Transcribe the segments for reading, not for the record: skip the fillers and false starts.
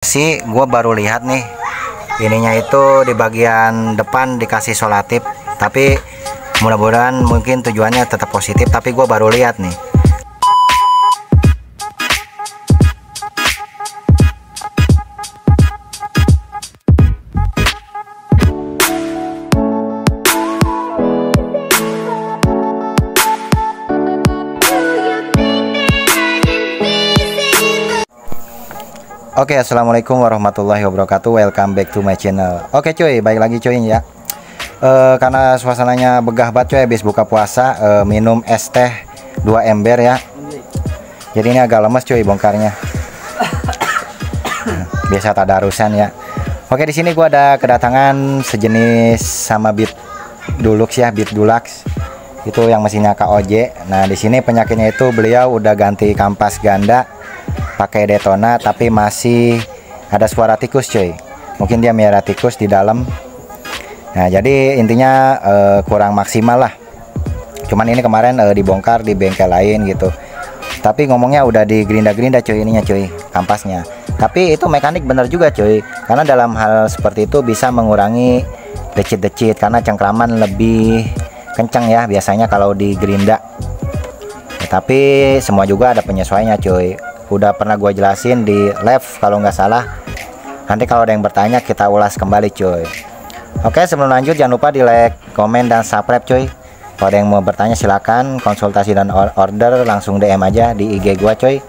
Sih gue baru lihat nih ininya itu di bagian depan dikasih solatip, tapi mudah-mudahan mungkin tujuannya tetap positif, tapi gue baru lihat nih. Oke, assalamualaikum warahmatullahi wabarakatuh. Welcome back to my channel. Oke cuy, baik lagi cuy ya. Karena suasananya begah banget cuy, habis buka puasa, minum es teh 2 ember ya. Jadi ini agak lemes cuy bongkarnya. Biasa tadarusan ya. Oke, di sini gua ada kedatangan sejenis sama Beat Dulux ya, Beat Dulux. Itu yang mesinnya KOJ. Nah, di sini penyakitnya itu beliau udah ganti kampas ganda pakai Daytona, tapi masih ada suara tikus cuy. Mungkin dia miara tikus di dalam. Nah, jadi intinya kurang maksimal lah. Cuman ini kemarin dibongkar di bengkel lain gitu. Tapi ngomongnya udah di gerinda-gerinda cuy ininya cuy, kampasnya. Tapi itu mekanik bener juga cuy. Karena dalam hal seperti itu bisa mengurangi decit-decit karena cengkraman lebih kencang ya biasanya kalau di gerinda. Ya, tapi semua juga ada penyesuaiannya cuy. Udah pernah gue jelasin di live kalau nggak salah. Nanti kalau ada yang bertanya kita ulas kembali cuy. Oke, sebelum lanjut jangan lupa di like, komen, dan subscribe cuy. Kalau ada yang mau bertanya silakan konsultasi dan order langsung DM aja di IG gua cuy.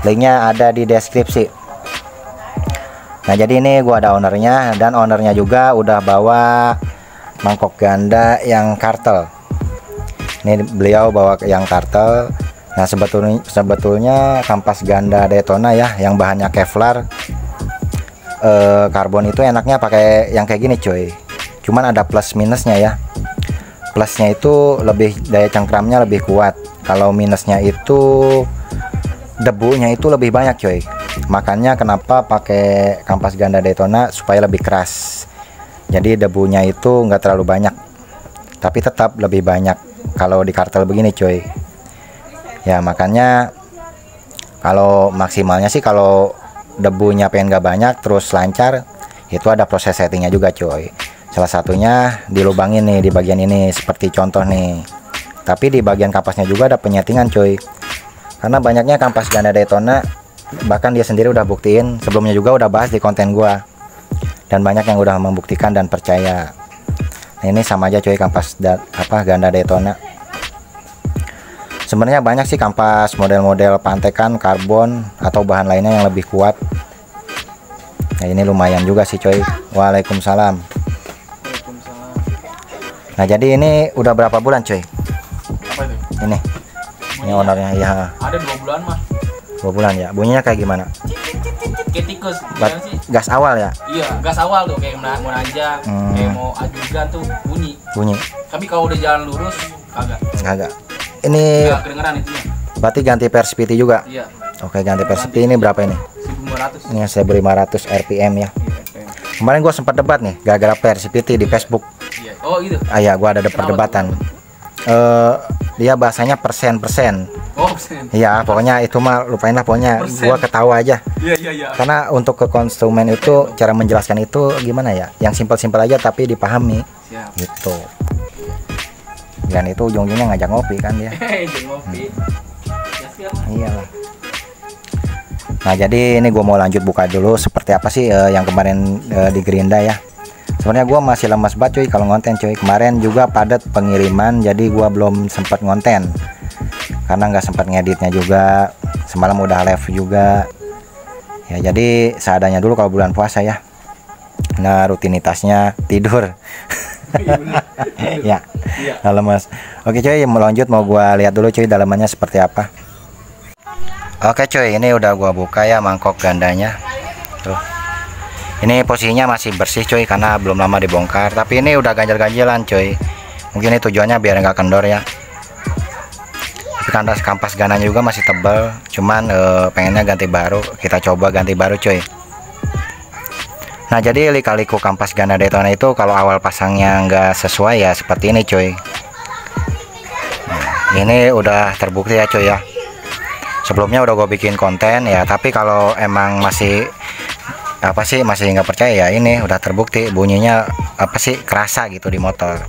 Linknya ada di deskripsi. Nah, jadi ini gua ada ownernya, dan ownernya juga udah bawa mangkok ganda yang kartel. Ini beliau bawa yang kartel. Nah, sebetulnya kampas ganda Daytona ya yang bahannya Kevlar karbon itu enaknya pakai yang kayak gini cuy. Cuman ada plus minusnya ya. Plusnya itu lebih daya cengkramnya lebih kuat. Kalau minusnya itu debunya itu lebih banyak cuy. Makanya kenapa pakai kampas ganda Daytona supaya lebih keras. Jadi debunya itu nggak terlalu banyak. Tapi tetap lebih banyak kalau di kartel begini cuy. Ya makanya kalau maksimalnya sih kalau debunya pengen gak banyak terus lancar, itu ada proses settingnya juga cuy. Salah satunya dilubangin nih di bagian ini seperti contoh nih. Tapi di bagian kampasnya juga ada penyetingan cuy. Karena banyaknya kampas ganda Daytona, bahkan dia sendiri udah buktiin, sebelumnya juga udah bahas di konten gua. Dan banyak yang udah membuktikan dan percaya. Nah, ini sama aja cuy kampas ganda Daytona. Sebenarnya banyak sih kampas model-model pantekan, karbon, atau bahan lainnya yang lebih kuat. Nah, ini lumayan juga sih coy. Waalaikumsalam. Nah, jadi ini udah berapa bulan coy? Apa itu? Ini ownernya ya. Ada 2 bulan mah. 2 bulan ya. Bunyinya kayak gimana? Kayak tikus. Gas awal ya? Iya, gas awal tuh kayak mau nanjak, kayak mau ajudan tuh bunyi. Tapi kalau udah jalan lurus kagak. Ini kedengeran itu ya. Berarti ganti perspeed juga? Iya. Oke, ganti perspeed ini berapa ini? 1500. Ini 1500 RPM ya. Kemarin gue sempat debat nih gara-gara perspeed di Facebook. Iya. Oh gitu. Iya, gue ada perdebatan. Dia bahasanya persen. Oh, persen. Iya, pokoknya itu mah lupain lah, pokoknya gue ketawa aja. Iya. Karena untuk ke konsumen itu cara menjelaskan itu gimana ya? Yang simpel-simpel aja tapi dipahami. Siap. Gitu. Dan itu ujung-ujungnya ngajak ngopi kan dia. Ngopi. Iyalah. Nah, jadi ini gue mau lanjut buka dulu seperti apa sih yang kemarin di Gerinda ya. Sebenarnya gue masih lemas banget cuy kalau ngonten cuy. Kemarin juga padat pengiriman, jadi gue belum sempat ngonten karena nggak sempat ngeditnya juga. Semalam udah live juga ya, jadi seadanya dulu kalau bulan puasa ya. Nah, rutinitasnya tidur. Ya, lemas. Oke cuy, mau lanjut, mau gua lihat dulu cuy dalamannya seperti apa. Oke cuy, ini udah gua buka ya mangkok gandanya. Tuh. Ini posisinya masih bersih cuy karena belum lama dibongkar, tapi ini udah ganjel-ganjelan cuy. Mungkin ini tujuannya biar nggak kendor ya. Tapi karena kampas gandanya juga masih tebal, cuman pengennya ganti baru. Kita coba ganti baru cuy. Nah, jadi lika-liku kampas ganda Daytona itu kalau awal pasangnya nggak sesuai ya seperti ini cuy. Nah, ini udah terbukti ya cuy ya. Sebelumnya udah gue bikin konten ya, tapi kalau emang masih apa sih masih nggak percaya ya, ini udah terbukti bunyinya apa sih kerasa gitu di motor.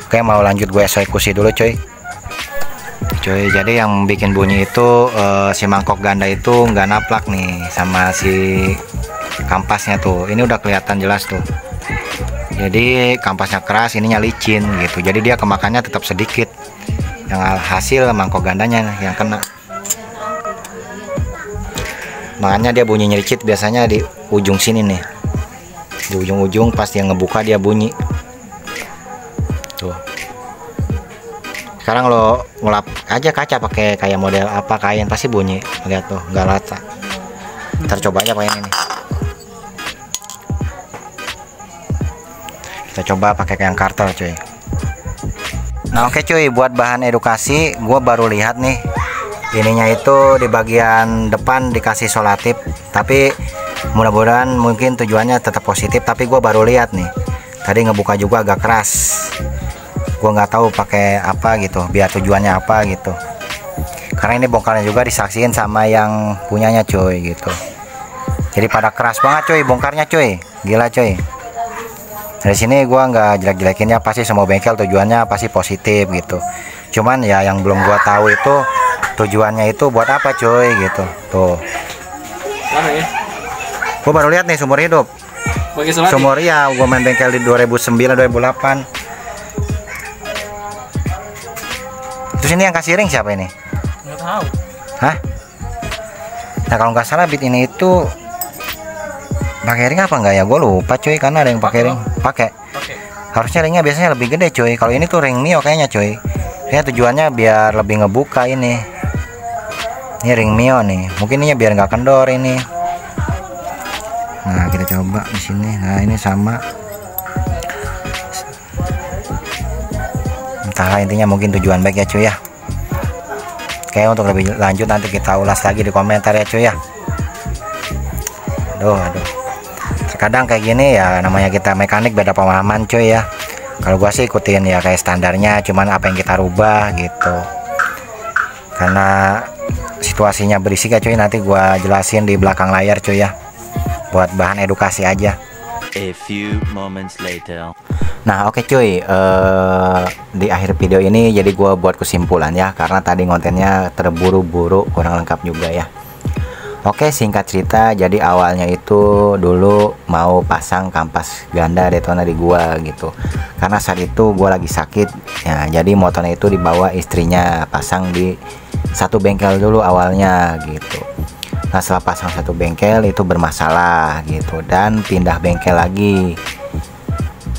Oke, mau lanjut gue eksekusi dulu cuy. Jadi yang bikin bunyi itu si mangkok ganda itu nggak naplak nih sama si kampasnya tuh. Ini udah kelihatan jelas tuh. Jadi kampasnya keras, ininya licin gitu. Jadi dia kemakannya tetap sedikit. Yang hasil mangkok gandanya yang kena. Makanya dia bunyi nyericit biasanya di ujung sini nih, di ujung-ujung pas dia ngebuka dia bunyi tuh. Sekarang lo ngelap aja kaca pakai kayak model apa kain pasti bunyi, lihat tuh nggak rata. Ntar coba aja pakai ini, kita coba pakai yang kartel cuy. Nah oke cuy, buat bahan edukasi gue baru lihat nih ininya itu di bagian depan dikasih solatif, tapi mudah-mudahan mungkin tujuannya tetap positif. Tapi gue baru lihat nih tadi ngebuka juga agak keras, gue nggak tahu pakai apa gitu, biar tujuannya apa gitu, karena ini bongkarnya juga disaksiin sama yang punyanya cuy gitu. Jadi pada keras banget cuy bongkarnya cuy, gila cuy. Dari sini gue nggak jelek-jelekinnya, pasti semua bengkel tujuannya pasti positif gitu. Cuman ya yang belum gue tahu itu tujuannya itu buat apa cuy gitu tuh. Mana ya? Gue baru lihat nih sumur hidup. Sumur ya, gue main bengkel di 2009 2008. Terus ini yang kasih ring siapa ini? Nggak tahu. Hah? Nah kalau nggak salah beat ini itu pakai ring apa enggak ya? Gue lupa cuy, karena ada yang pakai ring. Pakai. Harusnya ringnya biasanya lebih gede cuy. Kalau ini tuh ring Mio kayaknya cuy. Ini tujuannya biar lebih ngebuka ini. Ini ring Mio nih. Mungkin ini biar nggak kendor ini. Nah kita coba di sini. Nah ini sama. Entahlah, intinya mungkin tujuan baik ya cuy ya. Oke, untuk lebih lanjut nanti kita ulas lagi di komentar ya cuy ya. Aduh. Terkadang kayak gini ya, namanya kita mekanik beda pemahaman cuy ya. Kalau gua sih ikutin ya kayak standarnya, cuman apa yang kita rubah gitu. Karena situasinya berisik ya cuy, nanti gua jelasin di belakang layar cuy ya, buat bahan edukasi aja. A few moments later. Nah oke cuy, di akhir video ini jadi gua buat kesimpulan ya, karena tadi kontennya terburu-buru, kurang lengkap juga ya. Oke, singkat cerita, jadi awalnya itu dulu mau pasang kampas ganda Daytona di gua gitu. Karena saat itu gua lagi sakit ya, jadi motornya itu dibawa istrinya pasang di satu bengkel dulu awalnya gitu. Nah setelah pasang satu bengkel itu bermasalah gitu, dan pindah bengkel lagi.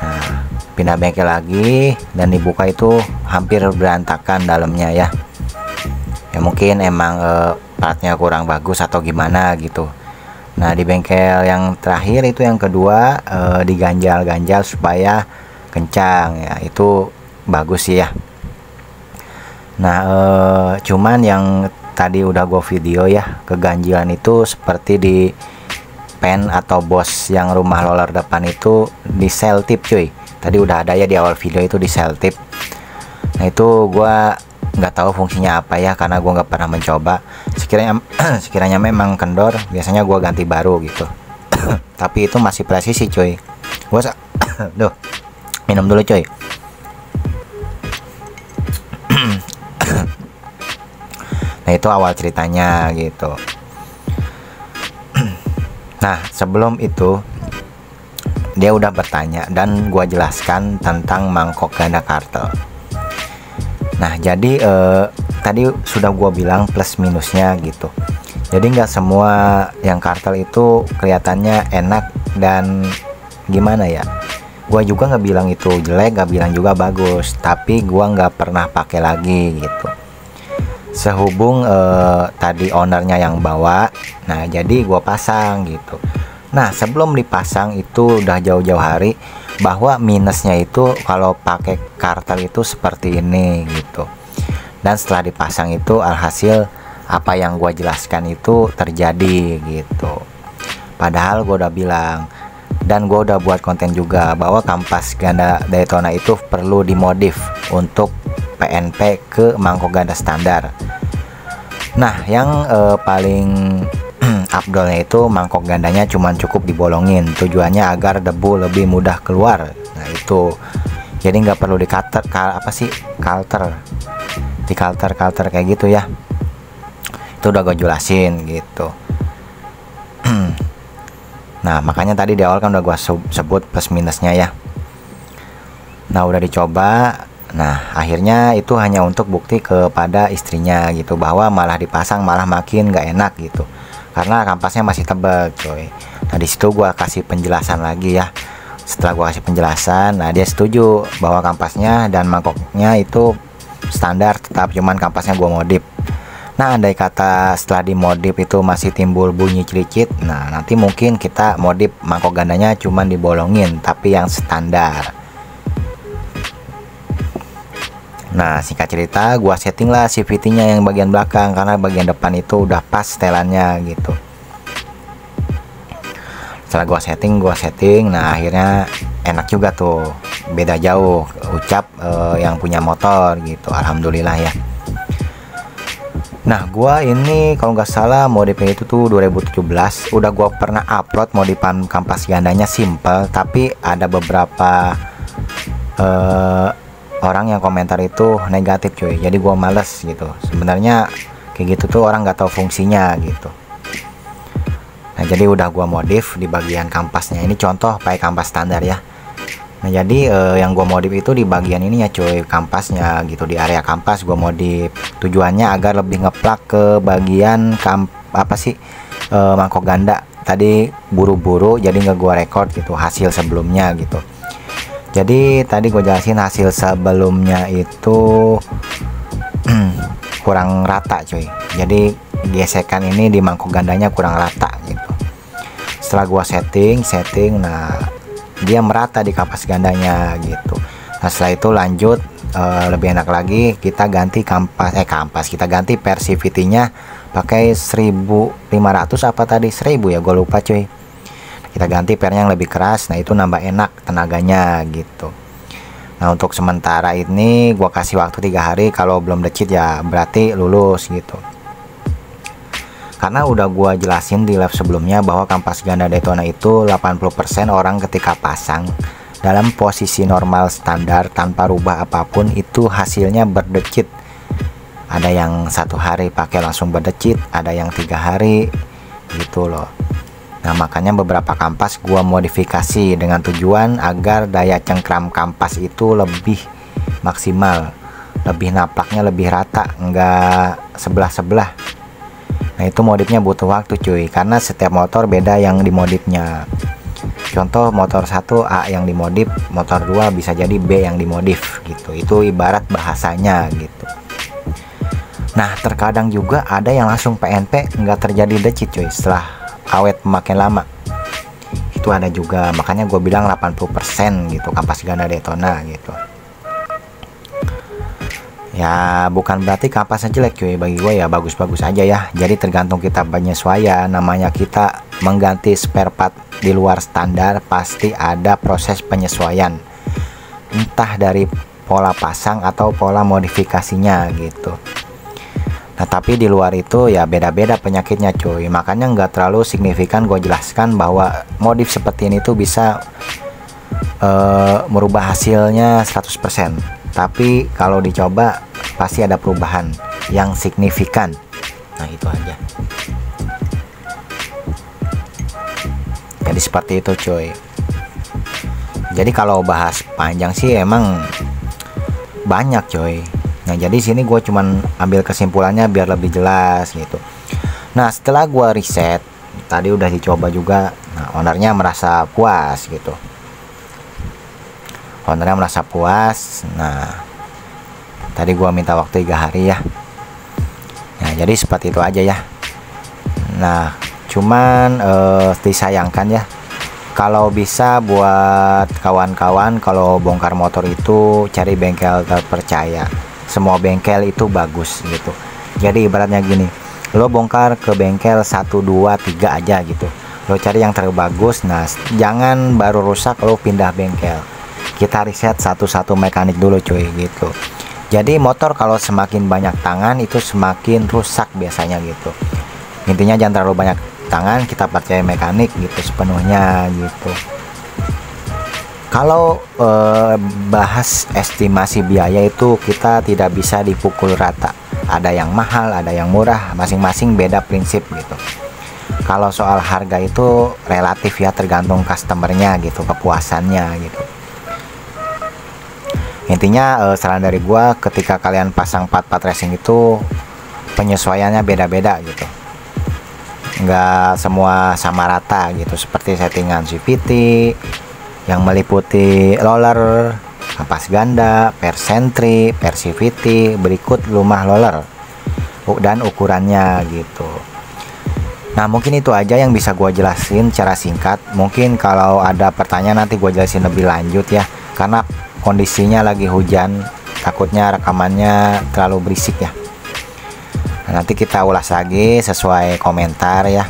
Nah pindah bengkel lagi dan dibuka itu hampir berantakan dalamnya ya. Ya mungkin emang partnya kurang bagus atau gimana gitu. Nah di bengkel yang terakhir itu yang kedua diganjal-ganjal supaya kencang ya, itu bagus sih ya. Nah cuman yang tadi udah gue video ya, keganjilan itu seperti di pen atau bos yang rumah roller depan itu di sel tip cuy. Tadi udah ada ya di awal video itu di sel tip. Nah itu gua nggak tahu fungsinya apa ya, karena gua nggak pernah mencoba. Sekiranya memang kendor, biasanya gua ganti baru gitu. Tapi itu masih presisi cuy. Gua duh, minum dulu cuy. Nah itu awal ceritanya gitu. Nah sebelum itu dia udah bertanya dan gua jelaskan tentang mangkok ganda kartel. Nah jadi tadi sudah gua bilang plus minusnya gitu. Jadi nggak semua yang kartel itu kelihatannya enak dan gimana ya. Gua juga nggak bilang itu jelek, nggak bilang juga bagus, tapi gua nggak pernah pakai lagi gitu. Sehubung tadi ownernya yang bawa, nah jadi gua pasang gitu. Nah sebelum dipasang itu udah jauh-jauh hari bahwa minusnya itu kalau pakai kartel itu seperti ini gitu. Dan setelah dipasang itu alhasil apa yang gua jelaskan itu terjadi gitu. Padahal gua udah bilang dan gua udah buat konten juga bahwa kampas ganda Daytona itu perlu dimodif untuk PNP ke mangkok ganda standar. Nah yang paling Afdolnya itu mangkok gandanya cuman cukup dibolongin, tujuannya agar debu lebih mudah keluar. Nah itu, jadi nggak perlu di cutter, di kalter kayak gitu ya. Itu udah gue jelasin gitu. Nah makanya tadi di awal kan udah gue sebut plus minusnya ya. Nah udah dicoba. Nah akhirnya itu hanya untuk bukti kepada istrinya gitu, bahwa malah dipasang malah makin gak enak gitu, karena kampasnya masih tebal coy. Nah disitu gua kasih penjelasan lagi ya. Setelah gua kasih penjelasan, nah dia setuju bahwa kampasnya dan mangkoknya itu standar tetap, cuman kampasnya gua modif. Nah andai kata setelah dimodif itu masih timbul bunyi celicit, nah nanti mungkin kita modif mangkok gandanya cuman dibolongin tapi yang standar. Nah singkat cerita gua setting lah CVT-nya yang bagian belakang, karena bagian depan itu udah pas setelannya gitu. Setelah gua setting, nah akhirnya enak juga tuh, beda jauh ucap yang punya motor gitu, alhamdulillah ya. Nah gua ini kalau nggak salah modifnya itu tuh 2017, udah gua pernah upload modifan kampas gandanya simple, tapi ada beberapa orang yang komentar itu negatif cuy, jadi gua males gitu. Sebenarnya kayak gitu tuh orang nggak tahu fungsinya gitu. Nah jadi udah gua modif di bagian kampasnya, ini contoh pakai kampas standar ya. Nah jadi yang gua modif itu di bagian ini ya cuy, kampasnya gitu, di area kampas gua modif, tujuannya agar lebih ngeplak ke bagian mangkok ganda. Tadi buru-buru jadi nggak gua record gitu hasil sebelumnya gitu. Jadi tadi gue jelasin hasil sebelumnya itu kurang rata cuy, jadi gesekan ini di mangkok gandanya kurang rata gitu. Setelah gua setting, nah dia merata di kampas gandanya gitu. Nah setelah itu lanjut lebih enak lagi, kita ganti kita ganti persivity-nya pakai 1500 apa tadi 1000 ya, gue lupa cuy. Kita ganti pernya yang lebih keras, nah itu nambah enak tenaganya gitu. Nah untuk sementara ini gua kasih waktu 3 hari, kalau belum decit ya berarti lulus gitu. Karena udah gua jelasin di live sebelumnya bahwa kampas ganda Daytona itu 80% orang ketika pasang dalam posisi normal standar tanpa rubah apapun itu hasilnya berdecit. Ada yang 1 hari pakai langsung berdecit, ada yang 3 hari gitu loh. Nah makanya beberapa kampas gua modifikasi dengan tujuan agar daya cengkram kampas itu lebih maksimal, lebih naplaknya lebih rata, enggak sebelah-sebelah. Nah itu modifnya butuh waktu cuy, karena setiap motor beda yang dimodifnya. Contoh motor 1 A yang dimodif, motor 2 bisa jadi B yang dimodif gitu. Itu ibarat bahasanya gitu. Nah terkadang juga ada yang langsung PNP nggak terjadi decit cuy setelah awet makin lama, itu ada juga. Makanya gue bilang 80% gitu kampas ganda Daytona gitu ya. Bukan berarti kampasnya jelek cuy, bagi gue ya bagus-bagus aja ya. Jadi tergantung kita penyesuaian, namanya kita mengganti spare part di luar standar pasti ada proses penyesuaian, entah dari pola pasang atau pola modifikasinya gitu. Nah tapi di luar itu ya beda-beda penyakitnya cuy, makanya nggak terlalu signifikan gue jelaskan bahwa modif seperti ini tuh bisa merubah hasilnya 100%, tapi kalau dicoba pasti ada perubahan yang signifikan. Nah itu aja. Jadi seperti itu cuy. Jadi kalau bahas panjang sih emang banyak cuy. Nah jadi sini gue cuman ambil kesimpulannya biar lebih jelas gitu. Nah setelah gue riset, tadi udah dicoba juga, nah ownernya merasa puas gitu. Ownernya merasa puas. Nah tadi gue minta waktu 3 hari ya. Nah jadi seperti itu aja ya. Nah cuman disayangkan ya, kalau bisa buat kawan-kawan kalau bongkar motor itu cari bengkel terpercaya. Semua bengkel itu bagus gitu. Jadi ibaratnya gini, lo bongkar ke bengkel 1, 2, 3 aja gitu, lo cari yang terbagus. Nah jangan baru rusak lo pindah bengkel, kita riset satu-satu mekanik dulu cuy gitu. Jadi motor kalau semakin banyak tangan itu semakin rusak biasanya gitu. Intinya jangan terlalu banyak tangan, kita percaya mekanik gitu sepenuhnya gitu. Kalau bahas estimasi biaya itu kita tidak bisa dipukul rata. Ada yang mahal, ada yang murah, masing-masing beda prinsip gitu. Kalau soal harga itu relatif ya, tergantung customernya gitu, kepuasannya gitu. Intinya saran dari gua, ketika kalian pasang part-part racing itu penyesuaiannya beda-beda gitu, nggak semua sama rata gitu. Seperti settingan CVT yang meliputi roller, kapas ganda, per sentry, per CVT, berikut lumah roller dan ukurannya gitu. Nah mungkin itu aja yang bisa gua jelasin secara singkat. Mungkin kalau ada pertanyaan nanti gua jelasin lebih lanjut ya, karena kondisinya lagi hujan, takutnya rekamannya terlalu berisik ya. Nah, nanti kita ulas lagi sesuai komentar ya.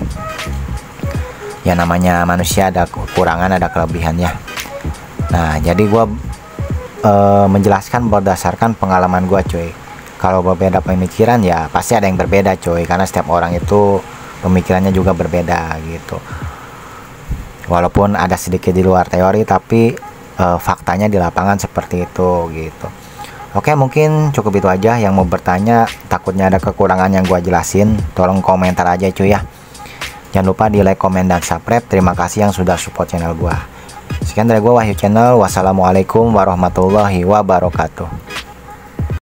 Ya namanya manusia, ada kekurangan ada kelebihan ya. Nah jadi gua menjelaskan berdasarkan pengalaman gua cuy. Kalau berbeda pemikiran ya pasti ada yang berbeda cuy, karena setiap orang itu pemikirannya juga berbeda gitu. Walaupun ada sedikit di luar teori, tapi faktanya di lapangan seperti itu gitu. Oke, mungkin cukup itu aja. Yang mau bertanya, takutnya ada kekurangan yang gua jelasin, tolong komentar aja cuy ya. Jangan lupa di like, komen, dan subscribe. Terima kasih yang sudah support channel gua. Sekian dari gua, Wahyu Channel. Wassalamualaikum warahmatullahi wabarakatuh.